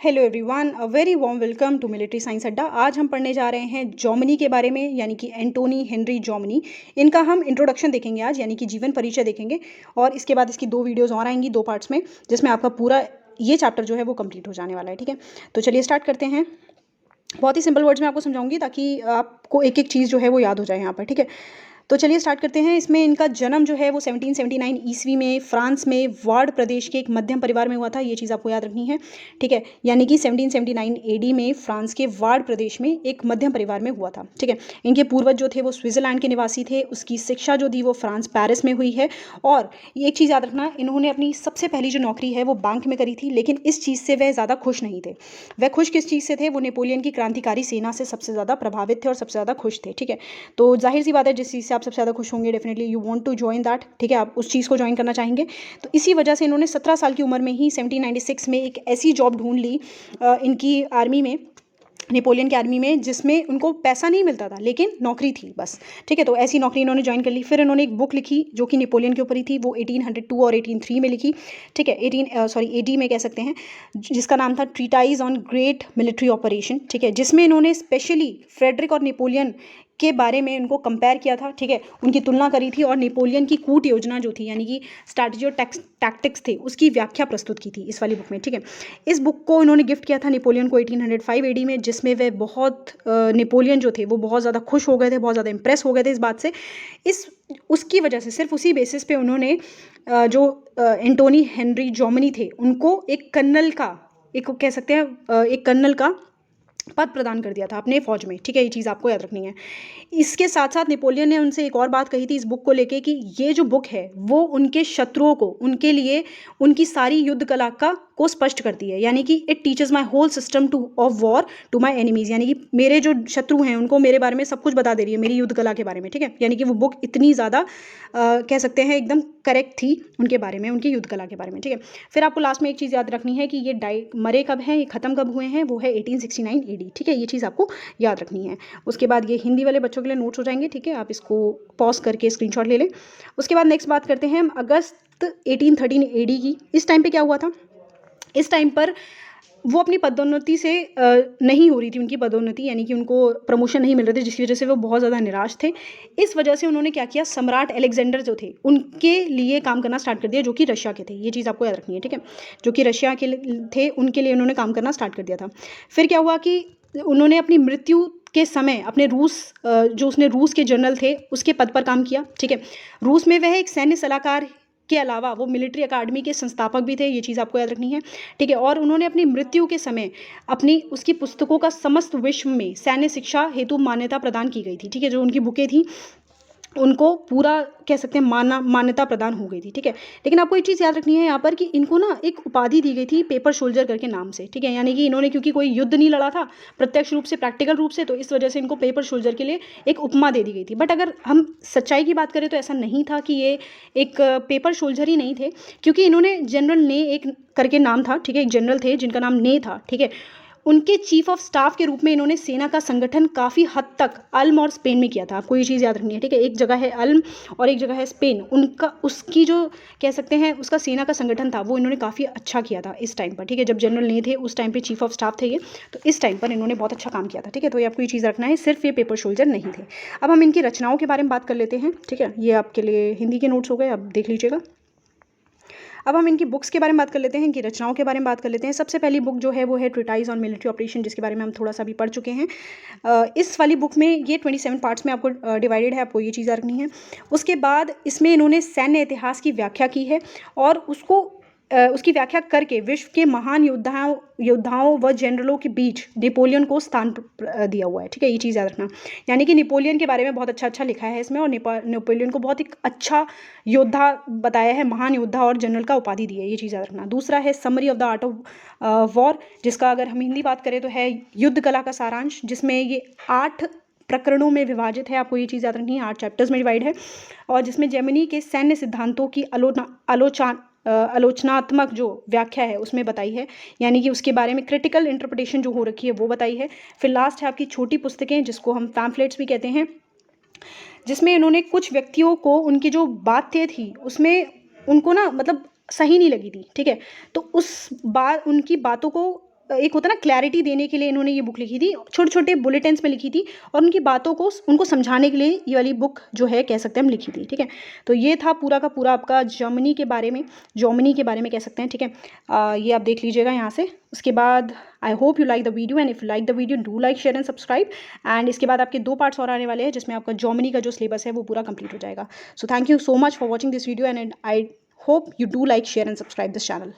Hello everyone, a very warm welcome to Military Science Adda. आज हम पढ़ने जा रहे हैं जर्मनी के बारे में, यानी कि एंटोनी हेनरी जर्मनी। इनका हम इंट्रोडक्शन देखेंगे आज, यानी कि जीवन परिचय देखेंगे। और इसके बाद इसकी 2 वीडियोज़ और आएंगी 2 पार्ट्स में, जिसमें आपका पूरा ये चैप्टर जो है वो कंप्लीट हो जाने वाला है। ठीक है, तो चलिए स्टार्ट करते हैं। बहुत ही सिंपल वर्ड्स में आपको समझाऊंगी ताकि आपको एक एक चीज़ जो है वो याद हो जाए यहाँ पर। ठीक है, तो चलिए स्टार्ट करते हैं। इसमें इनका जन्म जो है वो 1779 ईस्वी में फ्रांस में वार्ड प्रदेश के एक मध्यम परिवार में हुआ था। ये चीज़ आपको याद रखनी है। ठीक है, यानी कि 1779 एडी में फ्रांस के वार्ड प्रदेश में एक मध्यम परिवार में हुआ था। ठीक है, इनके पूर्वज जो थे वो स्विट्जरलैंड के निवासी थे। उसकी शिक्षा जो दी वो फ्रांस पेरिस में हुई है। और एक चीज़ याद रखना, इन्होंने अपनी सबसे पहली जो नौकरी है वो बैंक में करी थी, लेकिन इस चीज़ से वह ज़्यादा खुश नहीं थे। वह खुश किस चीज़ से थे? वो नेपोलियन की क्रांतिकारी सेना से सबसे ज़्यादा प्रभावित थे और सबसे ज़्यादा खुश थे। ठीक है, तो जाहिर सी बात है, जिस चीज़ से आप सबसे ज़्यादा खुश होंगे, definitely you want to join that. ठीक है, आप उस चीज़ को ज्वाइन करना चाहेंगे। तो इसी वजह से इन्होंने 17 साल की उम्र में ही 1796 में एक ऐसी जॉब ढूंढ ली इनकी आर्मी में, नेपोलियन की आर्मी में, जिसमें उनको पैसा नहीं मिलता था लेकिन नौकरी थी बस। ठीक है, तो ऐसी नौकरी इन्होंने ज्वाइन कर ली। फिर इन्होंने एक बुक लिखी जो कि नेपोलियन के ऊपर ही थी। वो 1802 और 1803 में लिखी। ठीक है, 80 में कह सकते हैं, जिसका नाम था treatise on great military operation. ठीक है, जिसमें इन्होंने स्पेशली फ्रेडरिक और नेपोलियन के बारे में उनको कंपेयर किया था। ठीक है, उनकी तुलना करी थी और नेपोलियन की कूट योजना जो थी, यानी कि स्ट्रैटेजी और टैक्टिक्स थे, उसकी व्याख्या प्रस्तुत की थी इस वाली बुक में। ठीक है, इस बुक को इन्होंने गिफ्ट किया था नेपोलियन को 1805 एडी में, जिसमें वे बहुत नेपोलियन जो थे वो बहुत ज़्यादा खुश हो गए थे, बहुत ज़्यादा इंप्रेस हो गए थे इस बात से। उसकी वजह से, सिर्फ उसी बेसिस पे उन्होंने जो एंटोनी हेनरी जर्मनी थे उनको एक कर्नल का, एक कह सकते हैं एक कर्नल का पद प्रदान कर दिया था अपने फौज में। ठीक है, ये चीज़ आपको याद रखनी है। इसके साथ साथ नेपोलियन ने उनसे एक और बात कही थी इस बुक को लेके, कि ये जो बुक है वो उनके शत्रुओं को, उनके लिए उनकी सारी युद्ध कला को स्पष्ट करती है। यानी कि it teaches my whole system of war to my enemies, यानी कि मेरे जो शत्रु हैं उनको मेरे बारे में सब कुछ बता दे रही है, मेरी युद्ध कला के बारे में। ठीक है, यानी कि वो बुक इतनी ज़्यादा कह सकते हैं एकदम करेक्ट थी उनके बारे में, उनकी युद्ध कला के बारे में। ठीक है, फिर आपको लास्ट में एक चीज़ याद रखनी है कि ये मरे कब हैं, ये ख़त्म कब हुए हैं, वो है 1869 एडी। ठीक है, ये चीज़ आपको याद रखनी है। उसके बाद ये हिंदी वाले बच्चों के लिए नोट्स हो जाएंगे। ठीक है, आप इसको पॉज करके स्क्रीनशॉट ले लें। उसके बाद नेक्स्ट बात करते हैं हम अगस्त 1813 एडी की। इस टाइम पे क्या हुआ था? इस टाइम पर वो अपनी पदोन्नति से नहीं हो रही थी उनकी पदोन्नति, यानी कि उनको प्रमोशन नहीं मिल रहे थे, जिसकी वजह से वो बहुत ज़्यादा निराश थे। इस वजह से उन्होंने क्या किया, सम्राट अलेक्जेंडर जो थे उनके लिए काम करना स्टार्ट कर दिया, जो कि रशिया के थे। ये चीज़ आपको याद रखनी है। ठीक है, जो कि रशिया के थे, उनके लिए उन्होंने काम करना स्टार्ट कर दिया था। फिर क्या हुआ कि उन्होंने अपनी मृत्यु के समय अपने जो उसने रूस के जनरल थे उसके पद पर काम किया। ठीक है, रूस में वह एक सैन्य सलाहकार के अलावा वो मिलिट्री अकादमी के संस्थापक भी थे। ये चीज़ आपको याद रखनी है। ठीक है, और उन्होंने अपनी मृत्यु के समय उसकी पुस्तकों का समस्त विश्व में सैन्य शिक्षा हेतु मान्यता प्रदान की गई थी। ठीक है, जो उनकी बुकें थी उनको पूरा कह सकते हैं मान्यता प्रदान हो गई थी। ठीक है, लेकिन आपको एक चीज़ याद रखनी है यहाँ पर कि इनको ना एक उपाधि दी गई थी पेपर सोल्जर करके नाम से। ठीक है, यानी कि इन्होंने क्योंकि कोई युद्ध नहीं लड़ा था प्रत्यक्ष रूप से, प्रैक्टिकल रूप से, तो इस वजह से इनको पेपर सोल्जर के लिए एक उपमा दे दी गई थी। बट अगर हम सच्चाई की बात करें तो ऐसा नहीं था कि ये एक पेपर सोल्जर ही नहीं थे, क्योंकि इन्होंने जनरल ने एक करके नाम था। ठीक है, एक जनरल थे जिनका नाम ने था। ठीक है, उनके चीफ ऑफ स्टाफ के रूप में इन्होंने सेना का संगठन काफ़ी हद तक अल्म और स्पेन में किया था। आपको ये चीज़ याद रखनी है। ठीक है, एक जगह है अल्म और एक जगह है स्पेन। उसकी जो कह सकते हैं उसका सेना का संगठन था वो इन्होंने काफ़ी अच्छा किया था इस टाइम पर। ठीक है, जब जनरल नहीं थे उस टाइम पे चीफ ऑफ स्टाफ थे ये, तो इस टाइम पर इन्होंने बहुत अच्छा काम किया था। ठीक है, तो ये आपको ये चीज़ रखना है, सिर्फ ये पेपर सोल्जर नहीं थे। अब हम इनकी रचनाओं के बारे में बात कर लेते हैं। ठीक है, ये आपके लिए हिंदी के नोट्स हो गए, अब देख लीजिएगा। अब हम इनकी बुक्स के बारे में बात कर लेते हैं, इनकी रचनाओं के बारे में बात कर लेते हैं। सबसे पहली बुक जो है वो है ट्रीटाइज ऑन मिलिट्री ऑपरेशन, जिसके बारे में हम थोड़ा सा भी पढ़ चुके हैं। इस वाली बुक में ये 27 पार्ट्स में आपको डिवाइडेड है, आपको ये चीज़ रखनी है। उसके बाद इसमें इन्होंने सैन्य इतिहास की व्याख्या की है और उसकी व्याख्या करके विश्व के महान योद्धाओं व जनरलों के बीच नेपोलियन को स्थान दिया हुआ है। ठीक है, ये चीज़ याद रखना, यानी कि नेपोलियन के बारे में बहुत अच्छा लिखा है इसमें, और नेपोलियन को बहुत एक अच्छा योद्धा बताया है, महान योद्धा और जनरल का उपाधि दी है। ये चीज़ याद रखना। दूसरा है summary of the art of war, जिसका अगर हम हिंदी बात करें तो है युद्ध कला का सारांश, जिसमें ये 8 प्रकरणों में विभाजित है। आपको ये चीज़ याद रखनी है, 8 चैप्टर्स में डिवाइड है, और जिसमें जर्मनी के सैन्य सिद्धांतों की आलोचनात्मक जो व्याख्या है उसमें बताई है, यानी कि उसके बारे में क्रिटिकल इंटरप्रिटेशन जो हो रखी है वो बताई है। फिर लास्ट है आपकी छोटी पुस्तकें, जिसको हम पैम्फलेट्स भी कहते हैं, जिसमें इन्होंने कुछ व्यक्तियों को उनकी जो बातें थी उसमें उनको ना मतलब सही नहीं लगी थी। ठीक है, तो उनकी बातों को एक होता है ना क्लैरिटी देने के लिए इन्होंने ये बुक लिखी थी, छोटे-छोटे बुलेटिन्स में लिखी थी और उनकी बातों को उनको समझाने के लिए ये वाली बुक जो है कह सकते हैं हम लिखी थी, ठीक है। तो ये था पूरा का पूरा आपका जर्मनी के बारे में कह सकते हैं, ठीक है। ये आप देख लीजिएगा यहाँ से। उसके बाद I hope you like the video and if you like the video do like share and subscribe. And इसके बाद आपके 2 पार्ट्स और आने वाले हैं जिसमें आपका जर्मनी का जो सिलेबस है वो पूरा कंप्लीट हो जाएगा। So thank you so much for watching this video and I hope you do like, share and subscribe this channel.